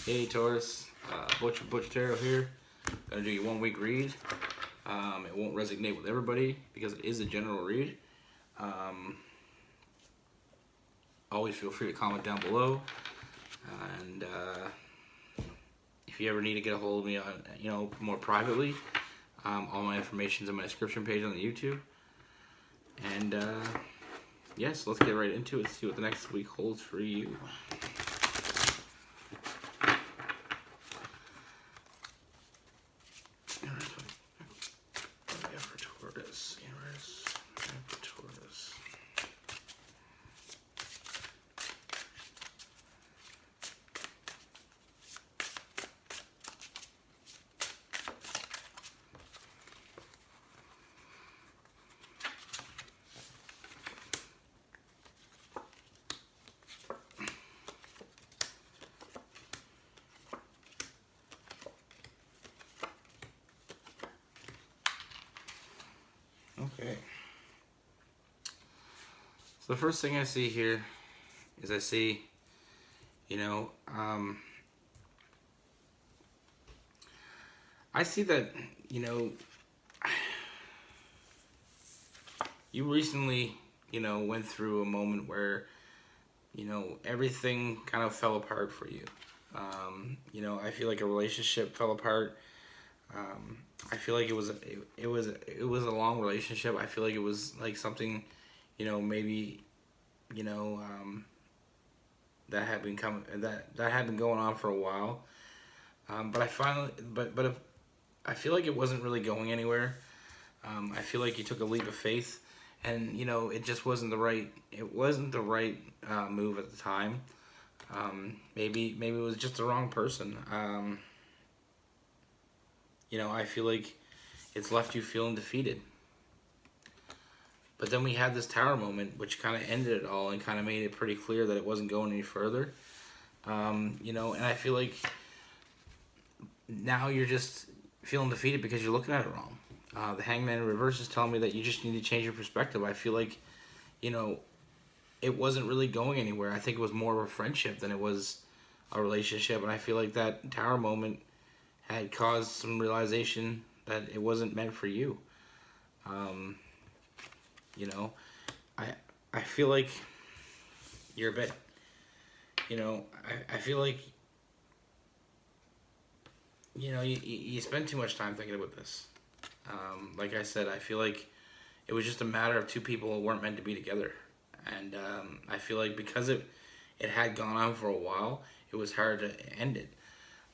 Hey Taurus, Butcher Tarot here. Gonna do your 1 week read. It won't resonate with everybody because it is a general read. Always feel free to comment down below, and if you ever need to get a hold of me on, more privately, all my information's in my description page on the YouTube. And yes, let's get right into it. See what the next week holds for you. Okay. So the first thing I see here is I see, I see that, you recently, went through a moment where, everything kind of fell apart for you. I feel like a relationship fell apart. I feel like it was a long relationship. I feel like it was like something, maybe, that had been going on for a while. But I finally, I feel like it wasn't really going anywhere. I feel like you took a leap of faith, and it just wasn't the right. It wasn't the right move at the time. Maybe it was just the wrong person. I feel like it's left you feeling defeated. But then we had this tower moment, which kind of ended it all and kind of made it pretty clear that it wasn't going any further. And I feel like now you're just feeling defeated because you're looking at it wrong. The Hangman in reverse is telling me that you just need to change your perspective. I feel like, it wasn't really going anywhere. I think it was more of a friendship than it was a relationship. And I feel like that tower moment had caused some realization that it wasn't meant for you. I feel like you're a bit, I feel like, you spend too much time thinking about this. Like I said, I feel like it was just a matter of two people who weren't meant to be together. And I feel like because it had gone on for a while, it was hard to end it.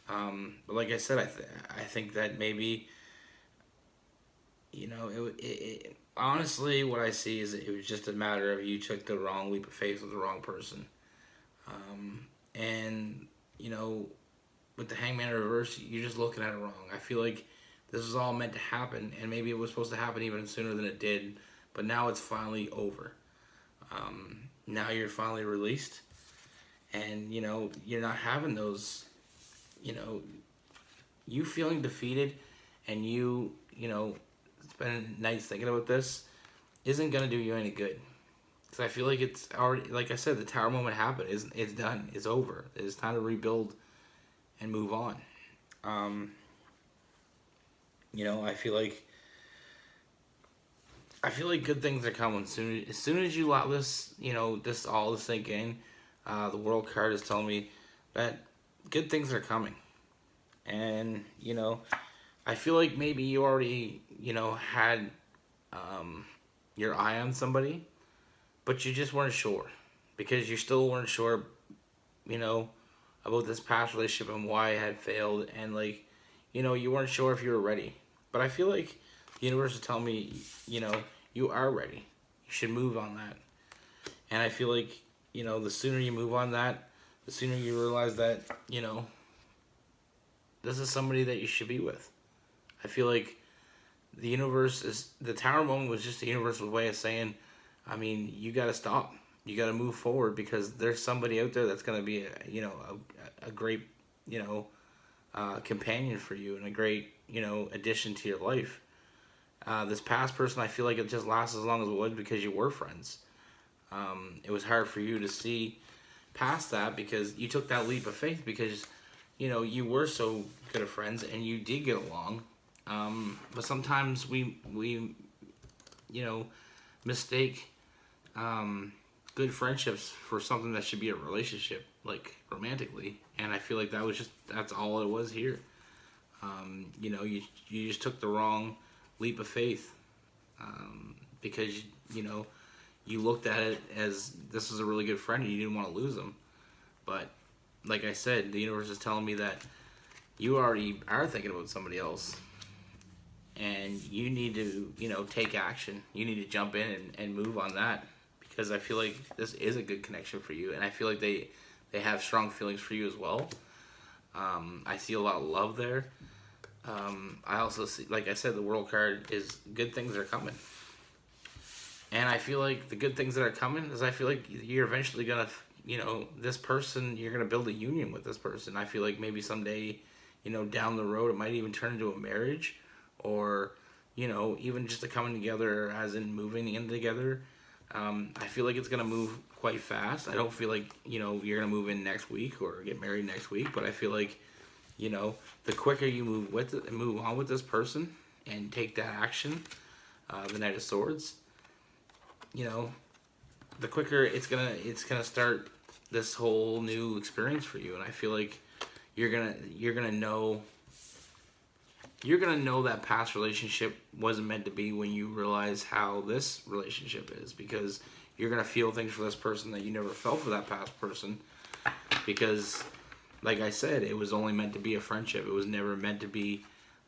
But like I said, I think that maybe, honestly, what I see is it was just a matter of you took the wrong leap of faith with the wrong person. And, with the Hangman in reverse, you're just looking at it wrong. I feel like this was all meant to happen, and maybe it was supposed to happen even sooner than it did, but now it's finally over. Now you're finally released, and, you're not having those, you feeling defeated, and you spending nights thinking about this isn't going to do you any good. Because I feel like it's already, like I said, the tower moment happened. It's done. It's over. It's time to rebuild and move on. I feel like good things are coming. As soon as you let this, this all to sink in, the world card is telling me that good things are coming. And, I feel like maybe you already, had your eye on somebody, but you just weren't sure. Because you still weren't sure, about this past relationship and why it had failed. And, you weren't sure if you were ready. But I feel like the universe is telling me, you are ready. You should move on that. And I feel like, the sooner you move on that, the sooner you realize that, this is somebody that you should be with. I feel like the tower moment was just the universe's way of saying, you got to stop. You got to move forward because there's somebody out there that's going to be, a great, companion for you and a great, addition to your life. This past person, I feel like it just lasts as long as it would because you were friends. It was hard for you to see past that because you took that leap of faith because you were so good of friends and you did get along. But sometimes we mistake good friendships for something that should be a relationship, like romantically. And I feel like that's all it was here. You just took the wrong leap of faith, because you know you looked at it as this was a really good friend and you didn't want to lose him. But like I said, the universe is telling me that you already are thinking about somebody else, and you need to take action. You need to jump in and move on that, because I feel like this is a good connection for you, and I feel like they have strong feelings for you as well. I see a lot of love there. I also see, like I said, the world card is good things are coming. And I feel like the good things that are coming is I feel like you're eventually going to, this person, you're going to build a union with this person. I feel like maybe someday, down the road, it might even turn into a marriage, or, even just a coming together as in moving in together. I feel like it's going to move quite fast. I don't feel like, you're going to move in next week or get married next week, but I feel like, the quicker you move on with this person and take that action, the Knight of Swords, the quicker it's gonna start this whole new experience for you. And I feel like you're gonna know that past relationship wasn't meant to be when you realize how this relationship is, because you're gonna feel things for this person that you never felt for that past person, because like I said, it was only meant to be a friendship. It was never meant to be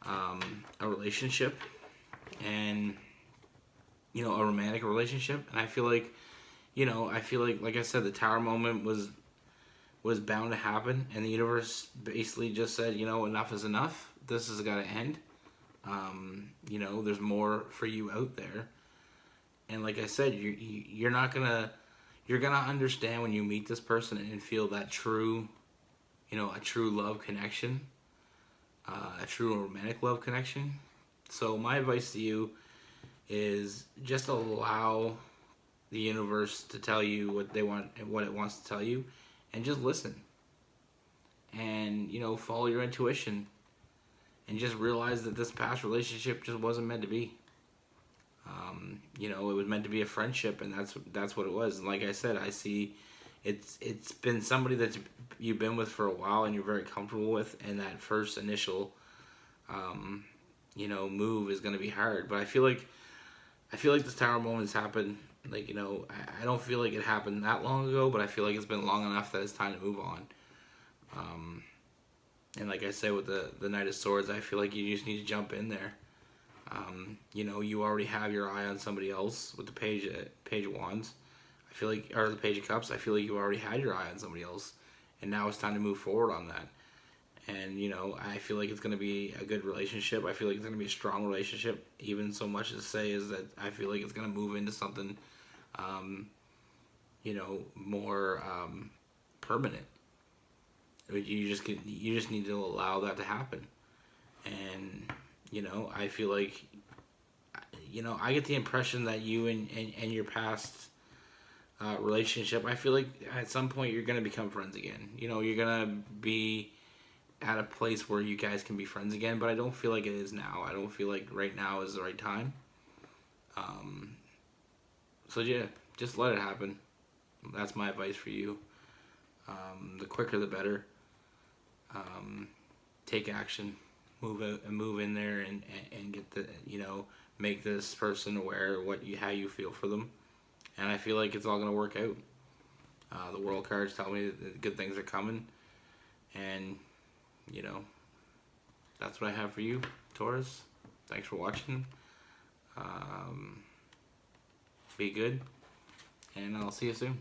a relationship, and a romantic relationship. And I feel like like I said, the Tower moment was bound to happen, and the universe basically just said, enough is enough. This has got to end. There's more for you out there, and like I said, you're gonna understand when you meet this person and feel that true, a true love connection, a true romantic love connection. So my advice to you is just allow the universe to tell you what they want and what it wants to tell you, and just listen, and follow your intuition, and just realize that this past relationship just wasn't meant to be. It was meant to be a friendship, and that's what it was. And like I said, I see it's been somebody that you've been with for a while and you're very comfortable with, and that first initial move is going to be hard. But I feel like this Tower moment has happened. Like, I don't feel like it happened that long ago, but I feel like it's been long enough that it's time to move on. And like I said, with the Knight of Swords, I feel like you just need to jump in there. You already have your eye on somebody else with the Page of Wands. I feel like, or the Page of Cups. I feel like you already had your eye on somebody else, and now it's time to move forward on that. And I feel like it's going to be a good relationship. I feel like it's going to be a strong relationship. Even so much as to say is that I feel like it's going to move into something, more permanent. You just need to allow that to happen. And I feel like I get the impression that you and your past relationship, I feel like at some point you're gonna become friends again. You're gonna be at a place where you guys can be friends again. But I don't feel like it is now. I don't feel like right now is the right time. So yeah, just let it happen. That's my advice for you. The quicker the better. Take action, move out and move in there, and get the make this person aware of how you feel for them. And I feel like it's all gonna work out. The world cards tell me that good things are coming, and that's what I have for you, Taurus. Thanks for watching. Be good, and I'll see you soon.